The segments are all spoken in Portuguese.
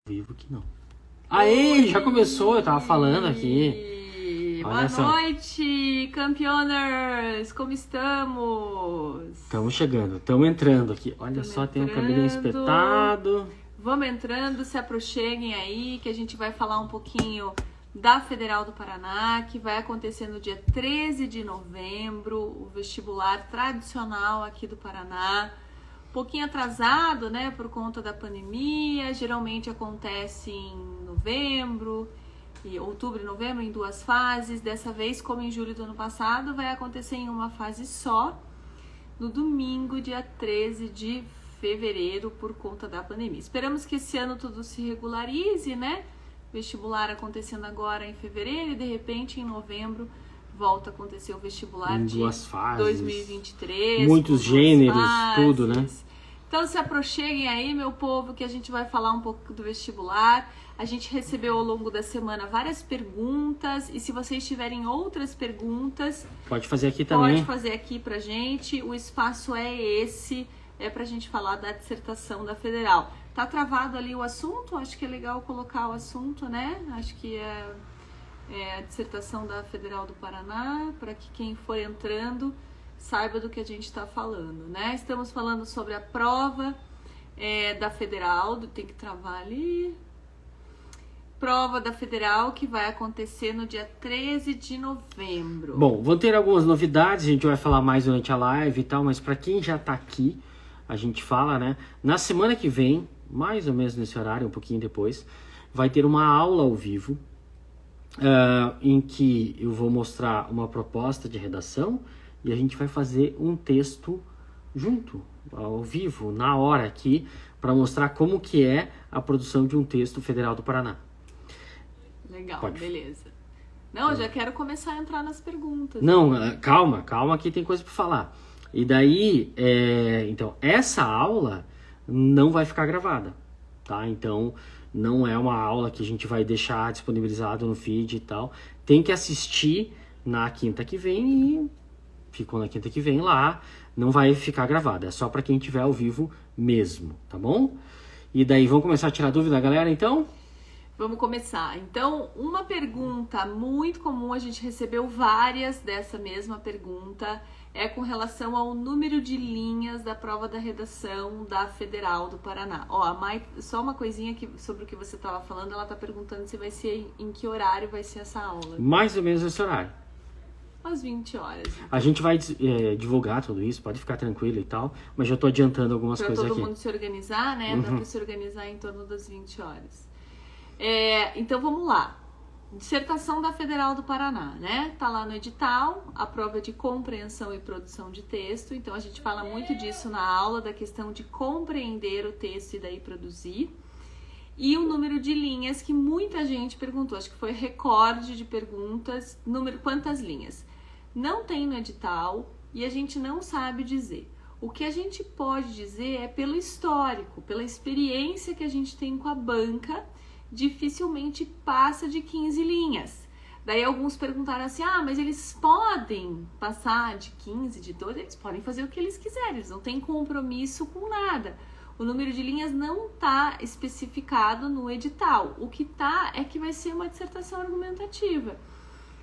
Vivo que não. Aê, já começou, eu tava falando aqui. Boa noite, campeoners! Como estamos? Estamos chegando, estamos entrando aqui. Olha só, tem um cabelinho espetado. Vamos entrando, se aproxeguem aí, que a gente vai falar um pouquinho da Federal do Paraná, que vai acontecer no dia 13 de novembro, o vestibular tradicional aqui do Paraná. Um pouquinho atrasado, né, por conta da pandemia, geralmente acontece em novembro, outubro e novembro, em 2 fases. Dessa vez, como em julho do ano passado, vai acontecer em uma fase só, no domingo, dia 13 de fevereiro, por conta da pandemia. Esperamos que esse ano tudo se regularize, né? Vestibular acontecendo agora em fevereiro e, de repente, em novembro, volta a acontecer o vestibular em de 2 fases. 2023. Muitos gêneros, tudo, né? Então se aproxeguem aí, meu povo, que a gente vai falar um pouco do vestibular. A gente recebeu ao longo da semana várias perguntas, e se vocês tiverem outras perguntas, pode fazer aqui também. Pode fazer aqui pra gente. O espaço é esse, é pra gente falar da dissertação da Federal. Tá travado ali o assunto? Acho que é legal colocar o assunto, né? Acho que é a dissertação da Federal do Paraná, para que quem for entrando saiba do que a gente está falando, né? Estamos falando sobre a prova da Federal, tem que travar ali. Prova da Federal que vai acontecer no dia 13 de novembro. Bom, vão ter algumas novidades, a gente vai falar mais durante a live e tal, mas para quem já tá aqui, a gente fala, né? Na semana que vem, mais ou menos nesse horário, um pouquinho depois, vai ter uma aula ao vivo, em que eu vou mostrar uma proposta de redação e a gente vai fazer um texto junto, ao vivo, na hora aqui, para mostrar como que é a produção de um texto Federal do Paraná. Legal, beleza. Não, eu já quero começar a entrar nas perguntas. Não, calma que tem coisa para falar. E daí, então, essa aula não vai ficar gravada, tá? Então, não é uma aula que a gente vai deixar disponibilizado no feed e tal. Tem que assistir na quinta que vem e ficou na quinta que vem lá. Não vai ficar gravada, é só para quem estiver ao vivo mesmo, tá bom? E daí, vamos começar a tirar dúvida, galera, então? Vamos começar. Então, uma pergunta muito comum, a gente recebeu várias dessa mesma pergunta, é com relação ao número de linhas da prova da redação da Federal do Paraná. Ó, a Mai, só uma coisinha sobre o que você estava falando, ela está perguntando se vai ser, em que horário vai ser essa aula. Mais ou menos esse horário. Às 20 horas. Então. A gente vai divulgar tudo isso, pode ficar tranquilo e tal, mas já estou adiantando algumas coisas aqui. Para todo mundo se organizar, né? Dá para se organizar em torno das 20 horas. Então vamos lá. Dissertação da Federal do Paraná, né? Tá lá no edital, a prova de compreensão e produção de texto. Então a gente fala muito disso na aula, da questão de compreender o texto e daí produzir. E o número de linhas que muita gente perguntou, acho que foi recorde de perguntas, quantas linhas? Não tem no edital e a gente não sabe dizer. O que a gente pode dizer é pelo histórico, pela experiência que a gente tem com a banca, dificilmente passa de 15 linhas. Daí alguns perguntaram assim, mas eles podem passar de 15, de 12, eles podem fazer o que eles quiserem, eles não têm compromisso com nada. O número de linhas não está especificado no edital. O que está é que vai ser uma dissertação argumentativa,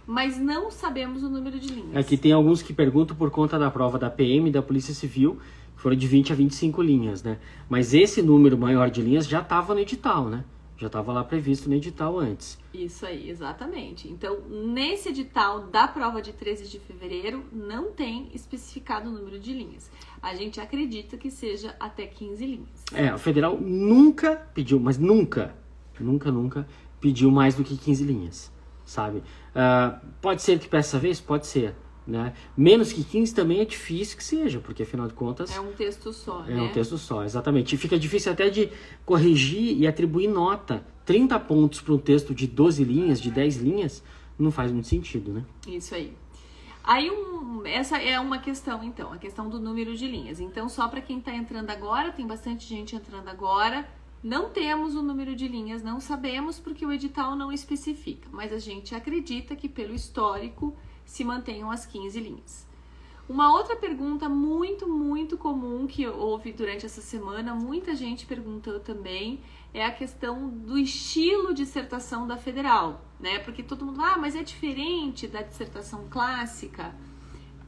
mas não sabemos o número de linhas. Aqui tem alguns que perguntam por conta da prova da PM e da Polícia Civil, que foram de 20 a 25 linhas, né? Mas esse número maior de linhas já estava no edital, né? Já estava lá previsto no edital antes. Isso aí, exatamente. Então, nesse edital da prova de 13 de fevereiro, não tem especificado o número de linhas. A gente acredita que seja até 15 linhas. A Federal nunca pediu, mas nunca pediu mais do que 15 linhas, sabe? Pode ser que peça vez? Pode ser. Né? Menos que 15 também é difícil que seja, porque afinal de contas... É um texto só, né? É um texto só, exatamente. E fica difícil até de corrigir e atribuir nota. 30 pontos para um texto de 12 linhas, de 10 linhas, não faz muito sentido, né? Isso aí. Aí, essa é uma questão, então, a questão do número de linhas. Então, só para quem está entrando agora, tem bastante gente entrando agora, não temos o número de linhas, não sabemos porque o edital não especifica, mas a gente acredita que pelo histórico se mantenham as 15 linhas. Uma outra pergunta muito, muito comum que houve durante essa semana, muita gente perguntando também, é a questão do estilo de dissertação da federal, né? Porque todo mundo, mas é diferente da dissertação clássica?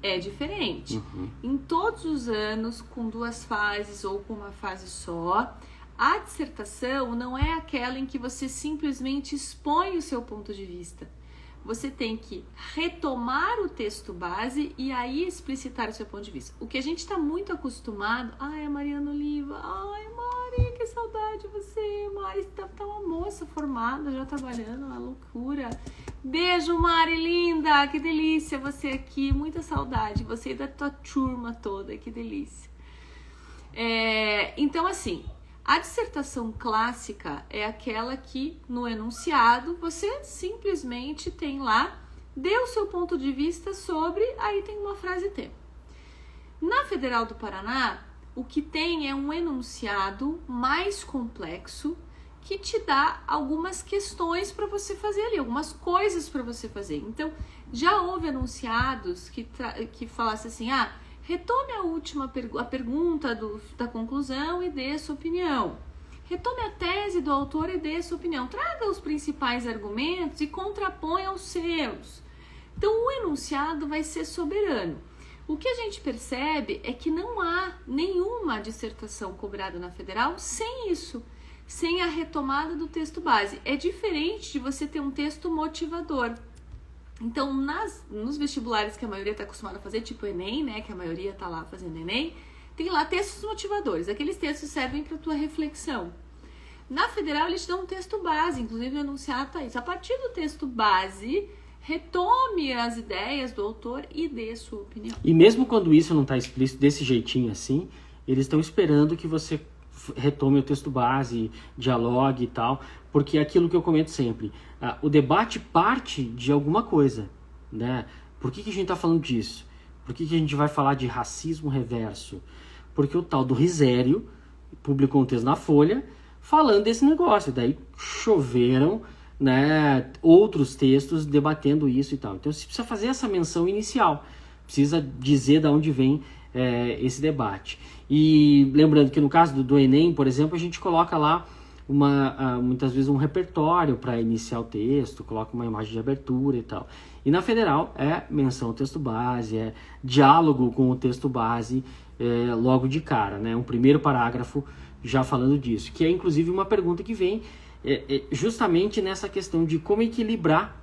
É diferente. Em todos os anos, com 2 fases ou com uma fase só, a dissertação não é aquela em que você simplesmente expõe o seu ponto de vista. Você tem que retomar o texto base e aí explicitar o seu ponto de vista. O que a gente está muito acostumado... Ai, a Mariana Oliva. Ai, Mari, que saudade de você. Mari, tá uma moça formada, já trabalhando, uma loucura. Beijo, Mari, linda. Que delícia você aqui. Muita saudade. Você e da tua turma toda. Que delícia. Então, assim... A dissertação clássica é aquela que, no enunciado, você simplesmente tem lá, dê o seu ponto de vista sobre, aí tem uma frase tema. Na Federal do Paraná, o que tem é um enunciado mais complexo que te dá algumas questões para você fazer ali, algumas coisas para você fazer. Então, já houve enunciados que falassem assim, retome a pergunta da conclusão e dê a sua opinião. Retome a tese do autor e dê a sua opinião. Traga os principais argumentos e contraponha os seus. Então, o enunciado vai ser soberano. O que a gente percebe é que não há nenhuma dissertação cobrada na federal sem isso, sem a retomada do texto base. É diferente de você ter um texto motivador. Então, nos vestibulares que a maioria está acostumada a fazer, tipo o Enem, né, que a maioria está lá fazendo Enem, tem lá textos motivadores. Aqueles textos servem para a tua reflexão. Na federal, eles te dão um texto base, inclusive o enunciado está isso. A partir do texto base, retome as ideias do autor e dê sua opinião. E mesmo quando isso não está explícito desse jeitinho assim, eles estão esperando que você retome o texto base, dialogue e tal, porque é aquilo que eu comento sempre, o debate parte de alguma coisa, né? Por que a gente está falando disso? Por que a gente vai falar de racismo reverso? Porque o tal do Risério publicou um texto na Folha falando desse negócio, daí choveram, né, outros textos debatendo isso e tal. Então você precisa fazer essa menção inicial, precisa dizer de onde vem esse debate. E lembrando que no caso do Enem, por exemplo, a gente coloca lá muitas vezes um repertório para iniciar o texto, coloca uma imagem de abertura e tal. E na federal é menção ao texto base, é diálogo com o texto base logo de cara, né? Um primeiro parágrafo já falando disso, que é inclusive uma pergunta que vem justamente nessa questão de como equilibrar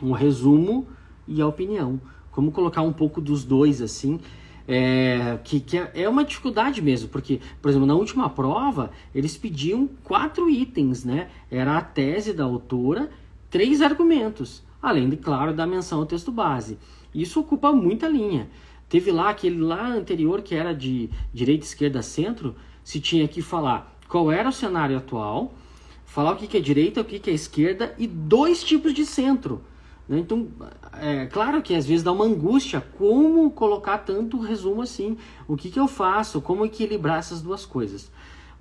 um resumo e a opinião, como colocar um pouco dos dois assim. Que é uma dificuldade mesmo, porque, por exemplo, na última prova, eles pediam 4 itens, né? Era a tese da autora, 3 argumentos, além, de, claro, da menção ao texto base. Isso ocupa muita linha. Teve lá aquele lá anterior, que era de direita, esquerda, centro, se tinha que falar qual era o cenário atual, falar o que é direita, o que é esquerda e 2 tipos de centro. Então, claro que às vezes dá uma angústia, como colocar tanto resumo assim, o que eu faço, como equilibrar essas duas coisas.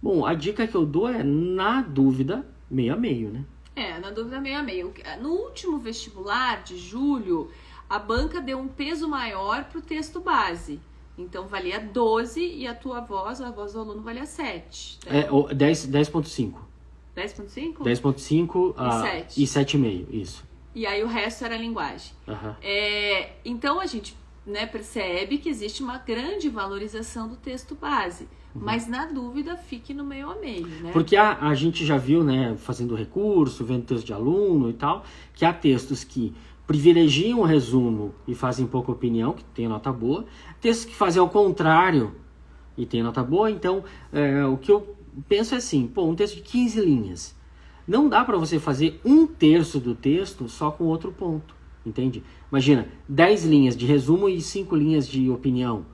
Bom, a dica que eu dou é, na dúvida, meio a meio, né? Na dúvida, meio a meio. No último vestibular de julho, a banca deu um peso maior para o texto base. Então, valia 12 e a tua voz, a voz do aluno, valia 7. Tá? 10.5. 10.5? 10.5 e 7,5, isso. E aí o resto era linguagem. Uhum. Então a gente, né, percebe que existe uma grande valorização do texto base. Mas na dúvida, fique no meio a meio, né? Porque a gente já viu, né, fazendo recurso, vendo texto de aluno e tal, que há textos que privilegiam o resumo e fazem pouca opinião, que tem nota boa. Textos que fazem ao contrário e tem nota boa. Então, o que eu penso é assim, um texto de 15 linhas. Não dá para você fazer 1/3 do texto só com outro ponto, entende? Imagina, 10 linhas de resumo e 5 linhas de opinião.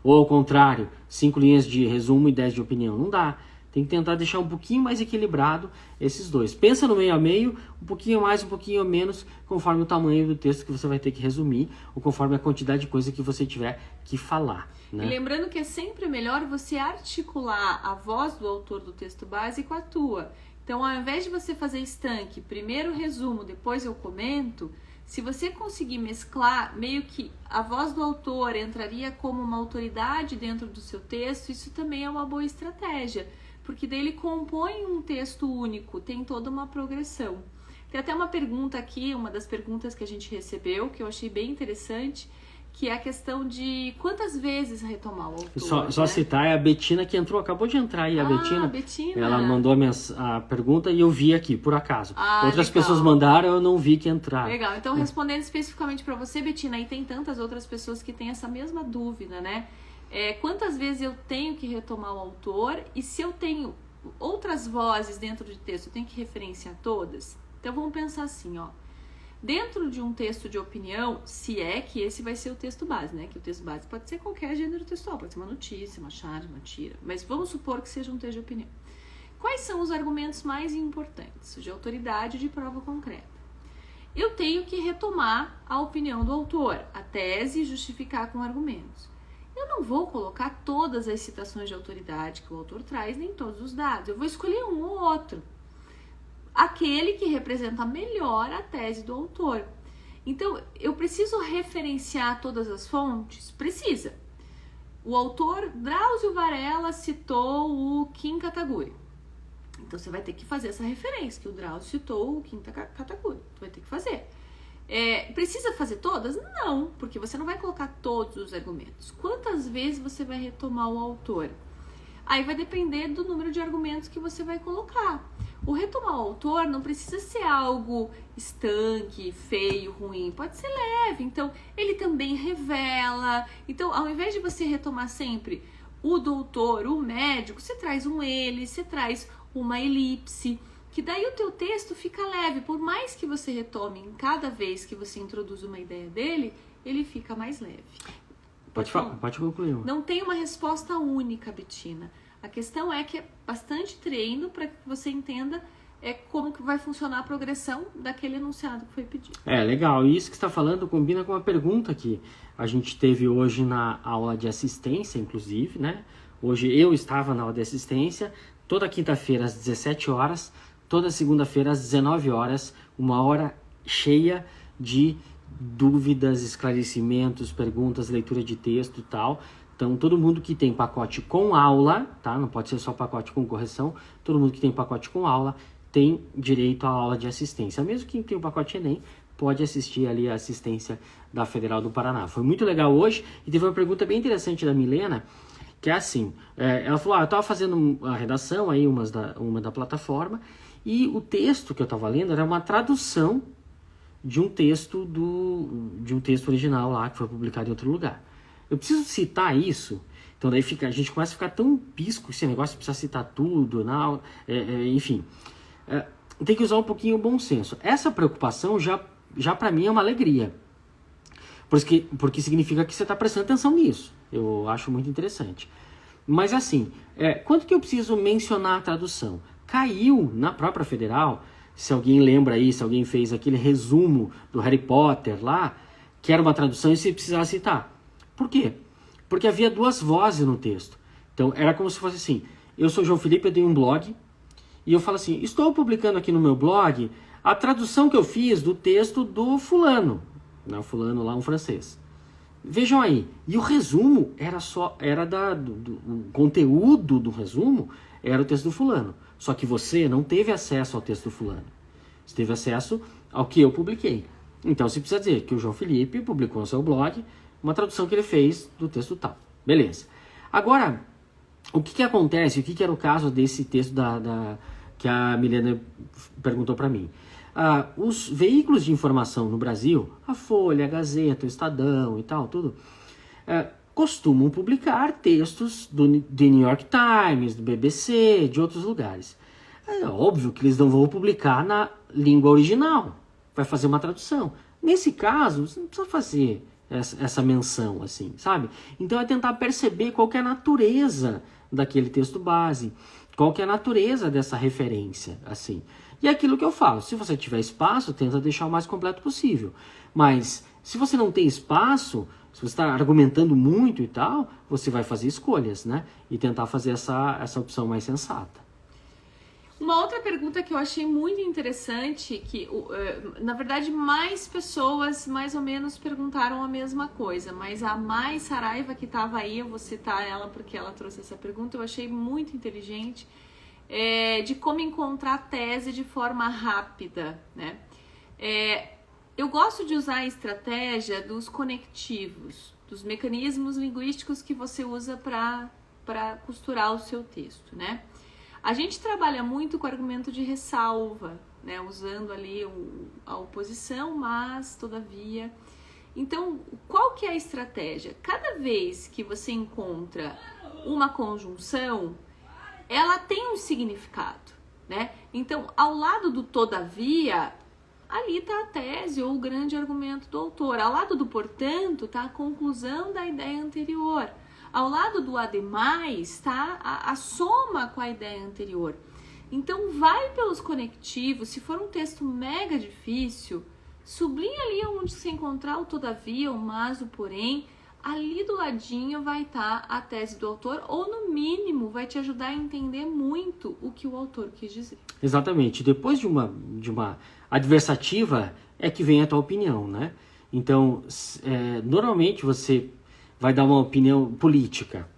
Ou ao contrário, 5 linhas de resumo e 10 de opinião. Não dá. Tem que tentar deixar um pouquinho mais equilibrado esses dois. Pensa no meio a meio, um pouquinho mais, um pouquinho menos, conforme o tamanho do texto que você vai ter que resumir, ou conforme a quantidade de coisa que você tiver que falar. Né? E lembrando que é sempre melhor você articular a voz do autor do texto base com a tua. Então, ao invés de você fazer estanque, primeiro resumo, depois eu comento, Se você conseguir mesclar, meio que a voz do autor entraria como uma autoridade dentro do seu texto, isso também é uma boa estratégia, porque daí ele compõe um texto único, tem toda uma progressão. Tem até uma pergunta aqui, uma das perguntas que a gente recebeu, que eu achei bem interessante, que é a questão de quantas vezes retomar o autor. Só né? citar, é a Betina que entrou, acabou de entrar aí, a Betina. Betina. Ela mandou a pergunta e eu vi aqui, por acaso. Outras legal. pessoas mandaram, eu não vi que entraram. Legal, então respondendo especificamente para você, Betina, aí tem tantas outras pessoas que têm essa mesma dúvida, né? Quantas vezes eu tenho que retomar o autor e se eu tenho outras vozes dentro de texto, eu tenho que referenciar todas? Então vamos pensar assim, ó. Dentro de um texto de opinião, se é que esse vai ser o texto base, né? Que o texto base pode ser qualquer gênero textual, pode ser uma notícia, uma charge, uma tira, mas vamos supor que seja um texto de opinião. Quais são os argumentos mais importantes de autoridade e de prova concreta? Eu tenho que retomar a opinião do autor, a tese e justificar com argumentos. Eu não vou colocar todas as citações de autoridade que o autor traz, nem todos os dados. Eu vou escolher um ou outro. Aquele que representa melhor a tese do autor. Então, eu preciso referenciar todas as fontes? Precisa. O autor Drauzio Varela citou o Kim Kataguiri. Então, você vai ter que fazer essa referência, que o Drauzio citou o Kim Kataguiri. Você vai ter que fazer. Precisa fazer todas? Não, porque você não vai colocar todos os argumentos. Quantas vezes você vai retomar o autor? Aí vai depender do número de argumentos que você vai colocar. O retomar o autor não precisa ser algo estanque, feio, ruim. Pode ser leve. Então, ele também revela. Então, ao invés de você retomar sempre o doutor, o médico, você traz um ele, você traz uma elipse, que daí o teu texto fica leve. Por mais que você retome em cada vez que você introduz uma ideia dele, ele fica mais leve. Pode concluir. Não tem uma resposta única, Betina. A questão é que é bastante treino para que você entenda como que vai funcionar a progressão daquele enunciado que foi pedido. Legal. E isso que você está falando combina com uma pergunta que a gente teve hoje na aula de assistência, inclusive, né? Hoje eu estava na aula de assistência, toda quinta-feira às 17 horas, toda segunda-feira às 19 horas, uma hora cheia de dúvidas, esclarecimentos, perguntas, leitura de texto e tal. Então, todo mundo que tem pacote com aula, tá? Não pode ser só pacote com correção. Todo mundo que tem pacote com aula tem direito à aula de assistência. Mesmo quem tem o pacote Enem pode assistir ali a assistência da Federal do Paraná. Foi muito legal hoje e teve uma pergunta bem interessante da Milena, que é assim, ela falou, eu estava fazendo a redação aí, uma da plataforma, e o texto que eu estava lendo era uma tradução de um texto original lá, que foi publicado em outro lugar. Eu preciso citar isso, então daí a gente começa a ficar tão pisco esse negócio, precisa citar tudo, enfim. Tem que usar um pouquinho o bom senso. Essa preocupação já para mim é uma alegria, porque significa que você está prestando atenção nisso. Eu acho muito interessante. Mas assim, quanto que eu preciso mencionar a tradução? Caiu na própria Federal, se alguém lembra aí, se alguém fez aquele resumo do Harry Potter lá, que era uma tradução e você precisava citar. Por quê? Porque havia duas vozes no texto. Então, era como se fosse assim, eu sou João Felipe, eu tenho um blog, e eu falo assim, estou publicando aqui no meu blog a tradução que eu fiz do texto do fulano, né, o fulano lá, um francês. Vejam aí, e o resumo o conteúdo do resumo era o texto do fulano. Só que você não teve acesso ao texto do fulano. Você teve acesso ao que eu publiquei. Então, você precisa dizer que o João Felipe publicou no seu blog uma tradução que ele fez do texto tal. Beleza. Agora, o que acontece? O que era o caso desse texto que a Milena perguntou para mim? Os veículos de informação no Brasil, a Folha, a Gazeta, o Estadão e tal, tudo, costumam publicar textos do The New York Times, do BBC, de outros lugares. É óbvio que eles não vão publicar na língua original, vai fazer uma tradução. Nesse caso, você não precisa fazer essa menção, assim, sabe? Então é tentar perceber qual que é a natureza daquele texto base, qual que é a natureza dessa referência, assim. E é aquilo que eu falo, se você tiver espaço, tenta deixar o mais completo possível. Mas se você não tem espaço, se você está argumentando muito e tal, você vai fazer escolhas, né? E tentar fazer essa opção mais sensata. Uma outra pergunta que eu achei muito interessante, que na verdade mais pessoas mais ou menos perguntaram a mesma coisa, mas a Mai Saraiva que estava aí, eu vou citar ela porque ela trouxe essa pergunta, eu achei muito inteligente, de como encontrar tese de forma rápida, né? Eu gosto de usar a estratégia dos conectivos, dos mecanismos linguísticos que você usa para costurar o seu texto, né? A gente trabalha muito com o argumento de ressalva, né? Usando ali a oposição, mas, todavia. Então, qual que é a estratégia? Cada vez que você encontra uma conjunção, ela tem um significado, né? Então, ao lado do todavia, ali está a tese ou o grande argumento do autor. Ao lado do portanto, está a conclusão da ideia anterior. Ao lado do ademais está a soma com a ideia anterior. Então, vai pelos conectivos. Se for um texto mega difícil, sublinha ali onde se encontrar o todavia, o mas, o porém. Ali do ladinho vai estar a tese do autor, ou no mínimo vai te ajudar a entender muito o que o autor quis dizer. Exatamente. Depois de uma adversativa é que vem a tua opinião, né? Então, normalmente você vai dar uma opinião política,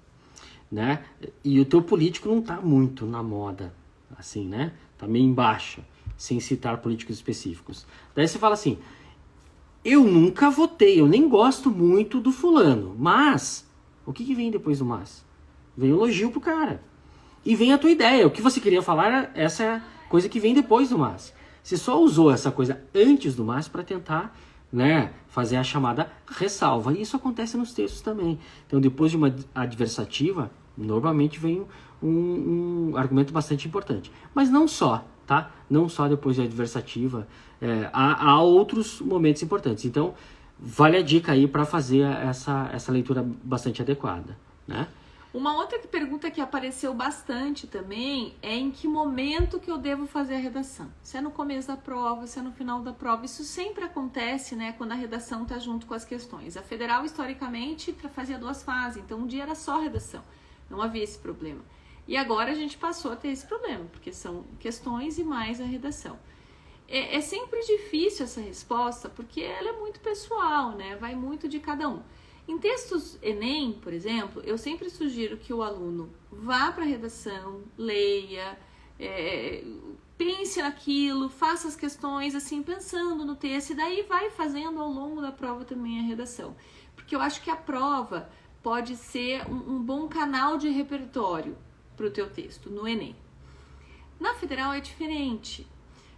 né? E o teu político não tá muito na moda, assim, né? Tá meio embaixo, sem citar políticos específicos. Daí você fala assim, eu nunca votei, eu nem gosto muito do fulano, mas, o que vem depois do mas? Vem um elogio pro cara. E vem a tua ideia, o que você queria falar, essa é a coisa que vem depois do mas. Você só usou essa coisa antes do mas para tentar, né, fazer a chamada ressalva. E isso acontece nos textos também. Então, depois de uma adversativa, normalmente vem um argumento bastante importante. Mas não só, tá? Não só depois de adversativa. Há outros momentos importantes. Então, vale a dica aí para fazer essa leitura bastante adequada, né? Uma outra pergunta que apareceu bastante também é em que momento que eu devo fazer a redação. Se é no começo da prova, se é no final da prova. Isso sempre acontece, né, quando a redação está junto com as questões. A federal, historicamente, fazia 2 fases, então um dia era só redação. Não havia esse problema. E agora a gente passou a ter esse problema, porque são questões e mais a redação. É sempre difícil essa resposta, porque ela é muito pessoal, né? Vai muito de cada um. Em textos Enem, por exemplo, eu sempre sugiro que o aluno vá para a redação, leia, pense naquilo, faça as questões assim, pensando no texto, e daí vai fazendo ao longo da prova também a redação. Porque eu acho que a prova pode ser um bom canal de repertório para o teu texto, no Enem. Na federal é diferente.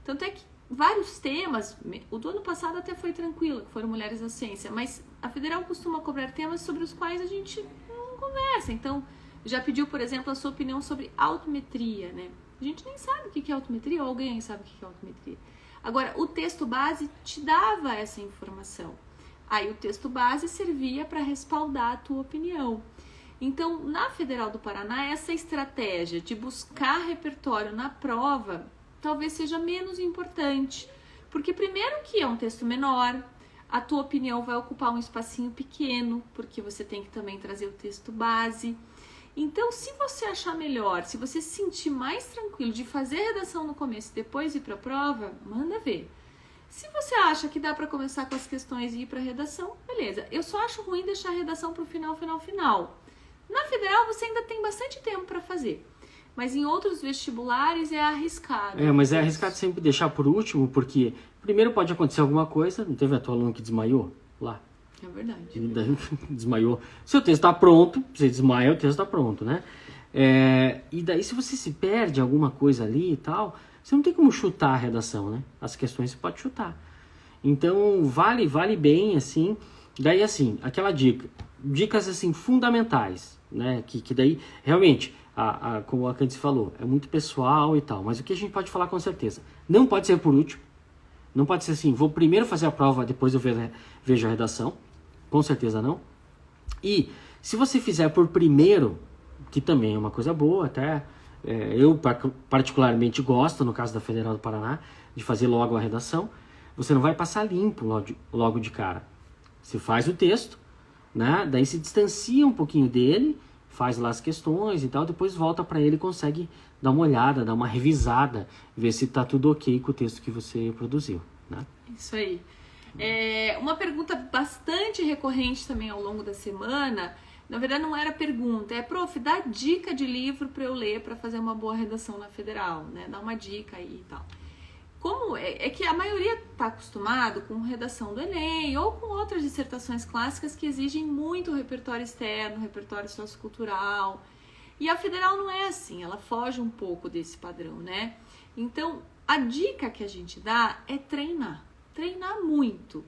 Tanto é que vários temas, o do ano passado até foi tranquilo, que foram mulheres na ciência, mas a federal costuma cobrar temas sobre os quais a gente não conversa. Então, já pediu, por exemplo, a sua opinião sobre altimetria, né? A gente nem sabe o que é altimetria, ou alguém sabe o que é altimetria. Agora, o texto base te dava essa informação. Aí o texto base servia para respaldar a tua opinião. Então, na Federal do Paraná, essa estratégia de buscar repertório na prova talvez seja menos importante, porque primeiro que é um texto menor, a tua opinião vai ocupar um espacinho pequeno, porque você tem que também trazer o texto base. Então, se você achar melhor, se você se sentir mais tranquilo de fazer a redação no começo e depois ir para a prova, manda ver. Se você acha que dá para começar com as questões e ir para a redação, beleza. Eu só acho ruim deixar a redação para o final. Na federal, você ainda tem bastante tempo para fazer. Mas em outros vestibulares é arriscado. Mas é arriscado sempre deixar por último, porque primeiro pode acontecer alguma coisa. Não teve a tua aluna que desmaiou lá? É verdade. Desmaiou. Se o texto está pronto, você desmaia, o texto está pronto, né? E daí se você se perde alguma coisa ali e tal, você não tem como chutar a redação, né? As questões você pode chutar. Então vale bem, assim. Daí assim, aquela dicas assim fundamentais, né? Que daí realmente... como a Candice falou, é muito pessoal e tal, mas o que a gente pode falar com certeza? Não pode ser por último, não pode ser assim, vou primeiro fazer a prova, depois eu vejo a redação, com certeza não. E se você fizer por primeiro, que também é uma coisa boa, até eu particularmente gosto, no caso da Federal do Paraná, de fazer logo a redação, você não vai passar limpo logo de cara. Você faz o texto, né? Daí se distancia um pouquinho dele, faz lá as questões e tal, depois volta para ele e consegue dar uma olhada, dar uma revisada, ver se está tudo ok com o texto que você produziu, né? Isso aí. Uma pergunta bastante recorrente também ao longo da semana, na verdade não era pergunta, prof, dá dica de livro para eu ler para fazer uma boa redação na Federal, né? Dá uma dica aí e tal. Como é que a maioria está acostumado com redação do Enem ou com outras dissertações clássicas que exigem muito repertório externo, repertório sociocultural. E a Federal não é assim, ela foge um pouco desse padrão, né? Então, a dica que a gente dá é treinar muito.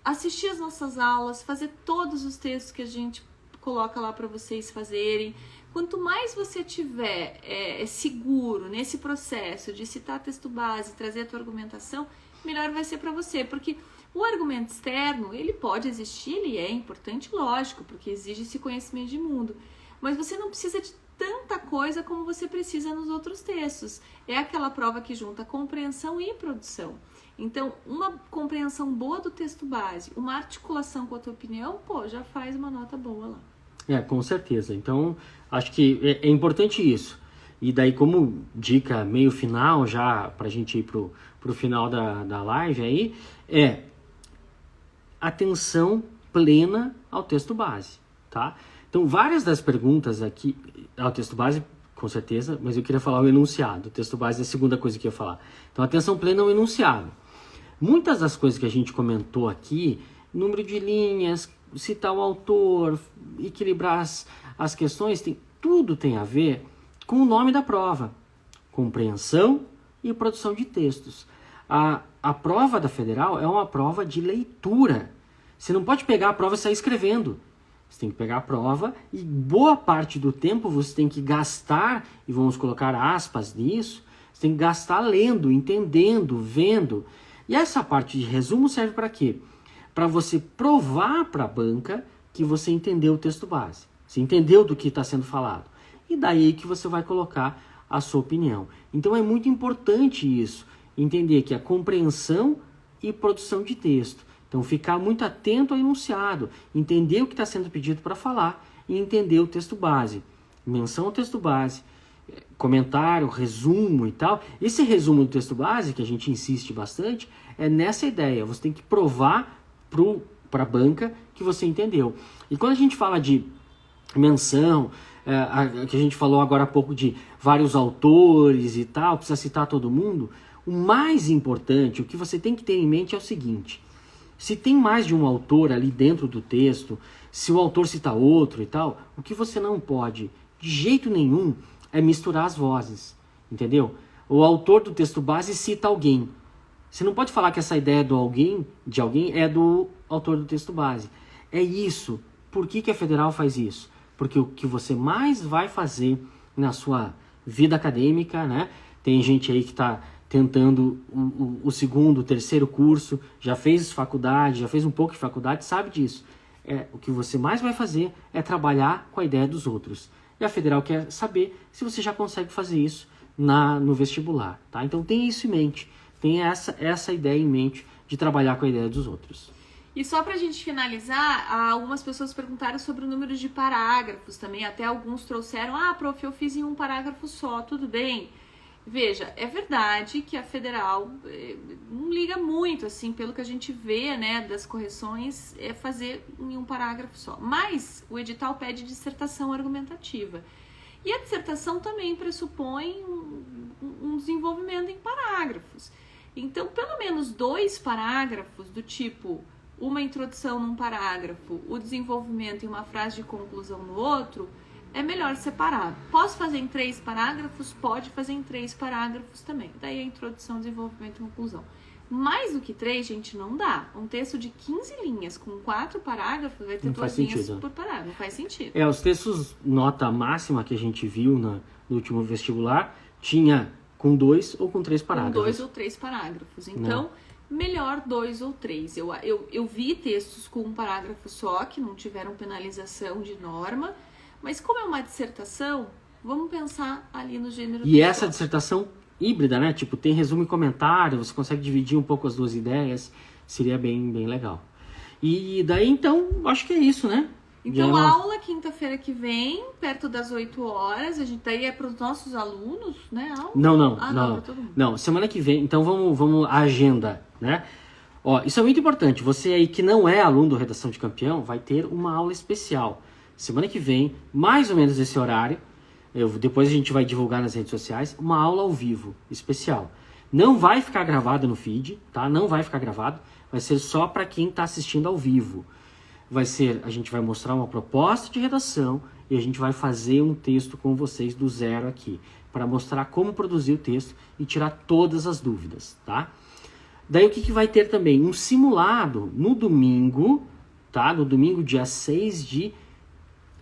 Assistir as nossas aulas, fazer todos os textos que a gente coloca lá para vocês fazerem. Quanto mais você tiver seguro nesse processo de citar texto base, trazer a tua argumentação, melhor vai ser para você, porque o argumento externo, ele pode existir, ele é importante, lógico, porque exige esse conhecimento de mundo, mas você não precisa de tanta coisa como você precisa nos outros textos. É aquela prova que junta compreensão e produção. Então, uma compreensão boa do texto base, uma articulação com a tua opinião, já faz uma nota boa lá. Com certeza. Então, acho que é importante isso. E daí, como dica meio final, já para a gente ir pro final da live aí, atenção plena ao texto base, tá? Então, várias das perguntas aqui, ao texto base, com certeza, mas eu queria falar o enunciado. O texto base é a segunda coisa que eu ia falar. Então, atenção plena ao enunciado. Muitas das coisas que a gente comentou aqui, número de linhas, citar o autor, equilibrar as questões, tudo tem a ver com o nome da prova, compreensão e produção de textos. A prova da Federal é uma prova de leitura. Você não pode pegar a prova e sair escrevendo. Você tem que pegar a prova e boa parte do tempo você tem que gastar, e vamos colocar aspas nisso, você tem que gastar lendo, entendendo, vendo. E essa parte de resumo serve para quê? Para você provar para a banca que você entendeu o texto base. Você entendeu do que está sendo falado. E daí que você vai colocar a sua opinião. Então é muito importante isso. Entender que a compreensão e produção de texto. Então ficar muito atento ao enunciado. Entender o que está sendo pedido para falar. E entender o texto base. Menção ao texto base. Comentário, resumo e tal. Esse resumo do texto base, que a gente insiste bastante, é nessa ideia. Você tem que provar para a banca que você entendeu. E quando a gente fala de menção, que a gente falou agora há pouco de vários autores e tal, precisa citar todo mundo, o mais importante, o que você tem que ter em mente é o seguinte: se tem mais de um autor ali dentro do texto, se o autor cita outro e tal, o que você não pode, de jeito nenhum, é misturar as vozes, entendeu? O autor do texto base cita alguém. Você não pode falar que essa ideia de alguém é do autor do texto base. É isso. Por que a Federal faz isso? Porque o que você mais vai fazer na sua vida acadêmica, né? Tem gente aí que está tentando o segundo, terceiro curso, já fez faculdade, já fez um pouco de faculdade, sabe disso. O que você mais vai fazer é trabalhar com a ideia dos outros. E a Federal quer saber se você já consegue fazer isso no vestibular, tá? Então tem isso em mente. Tem essa ideia em mente de trabalhar com a ideia dos outros. E só pra gente finalizar, algumas pessoas perguntaram sobre o número de parágrafos também. Até alguns trouxeram, prof, eu fiz em um parágrafo só, tudo bem? Veja, é verdade que a Federal não liga muito, assim, pelo que a gente vê, né, das correções, é fazer em um parágrafo só. Mas o edital pede dissertação argumentativa. E a dissertação também pressupõe um desenvolvimento em parágrafos. Então, pelo menos 2 parágrafos do tipo uma introdução num parágrafo, o desenvolvimento em uma frase de conclusão no outro, é melhor separar. Posso fazer em 3 parágrafos? Pode fazer em 3 parágrafos também. Daí a introdução, desenvolvimento e conclusão. Mais do que 3, gente, não dá. Um texto de 15 linhas com 4 parágrafos vai ter 2 linhas por parágrafo. Não faz sentido. Os textos nota máxima que a gente viu no último vestibular tinha com 2 ou com 3 parágrafos. Com 2 ou 3 parágrafos. Então, melhor 2 ou 3. Eu vi textos com um parágrafo só, que não tiveram penalização de norma, mas como é uma dissertação, vamos pensar ali no gênero. E essa dissertação híbrida, né? Tipo, tem resumo e comentário, você consegue dividir um pouco as duas ideias, seria bem legal. E daí, então, acho que é isso, né? Então, a aula quinta-feira que vem, perto das 8 horas, a gente daí é para os nossos alunos, né? Aula? Não. Pra todo mundo. Não, semana que vem, então vamos a agenda, né? Ó, isso é muito importante. Você aí que não é aluno do Redação de Campeão, vai ter uma aula especial. Semana que vem, mais ou menos esse horário, depois a gente vai divulgar nas redes sociais, uma aula ao vivo, especial. Não vai ficar gravado no feed, tá? Não vai ficar gravado, vai ser só para quem está assistindo ao vivo. A gente vai mostrar uma proposta de redação e a gente vai fazer um texto com vocês do zero aqui, para mostrar como produzir o texto e tirar todas as dúvidas, tá? Daí o que vai ter também? Um simulado no domingo, tá? No domingo, dia 6 de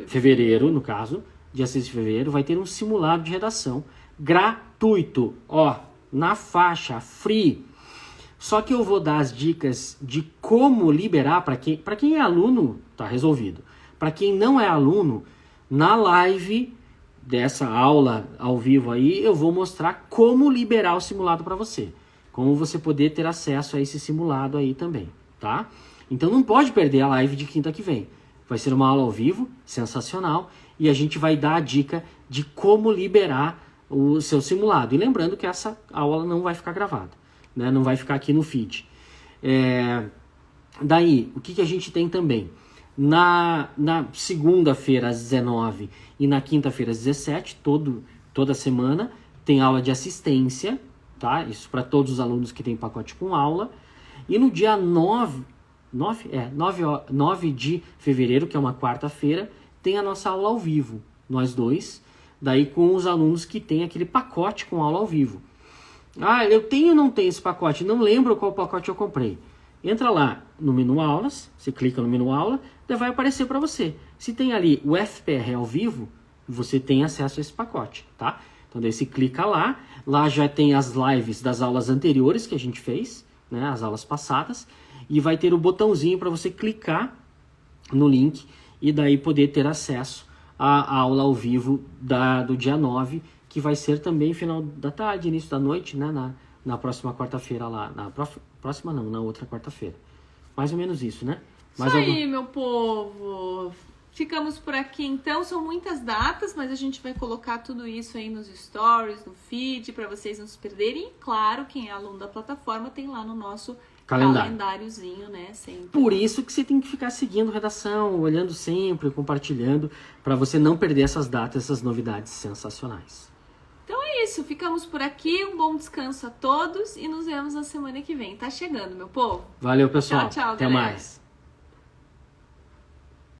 fevereiro, no caso, dia 6 de fevereiro, vai ter um simulado de redação gratuito, ó, na faixa, free. Só que eu vou dar as dicas de como liberar para quem é aluno, tá resolvido. Para quem não é aluno, na live dessa aula ao vivo aí, eu vou mostrar como liberar o simulado para você. Como você poder ter acesso a esse simulado aí também, tá? Então não pode perder a live de quinta que vem. Vai ser uma aula ao vivo, sensacional, e a gente vai dar a dica de como liberar o seu simulado. E lembrando que essa aula não vai ficar gravada, né? Não vai ficar aqui no feed. Daí, o que a gente tem também? Na segunda-feira às 19 e na quinta-feira às 17, toda semana, tem aula de assistência, tá? Isso para todos os alunos que têm pacote com aula. E no dia 9 de fevereiro, que é uma quarta-feira, tem a nossa aula ao vivo, nós dois, daí com os alunos que têm aquele pacote com aula ao vivo. Ah, eu tenho ou não tenho esse pacote? Não lembro qual pacote eu comprei. Entra lá no menu aulas, você clica no menu aula, daí vai aparecer para você. Se tem ali o FPR ao vivo, você tem acesso a esse pacote, tá? Então daí você clica lá já tem as lives das aulas anteriores que a gente fez, né, as aulas passadas, e vai ter o botãozinho para você clicar no link e daí poder ter acesso à aula ao vivo do dia 9, que vai ser também final da tarde, início da noite, né, na próxima quarta-feira lá, na outra quarta-feira. Mais ou menos isso, né? Isso aí, meu povo! Ficamos por aqui, então. São muitas datas, mas a gente vai colocar tudo isso aí nos stories, no feed, para vocês não se perderem. E, claro, quem é aluno da plataforma tem lá no nosso calendáriozinho, né? Sempre. Por isso que você tem que ficar seguindo redação, olhando sempre, compartilhando, para você não perder essas datas, essas novidades sensacionais. Então é isso, ficamos por aqui. Um bom descanso a todos e nos vemos na semana que vem. Tá chegando, meu povo. Valeu, pessoal. Tchau, Até galera. mais.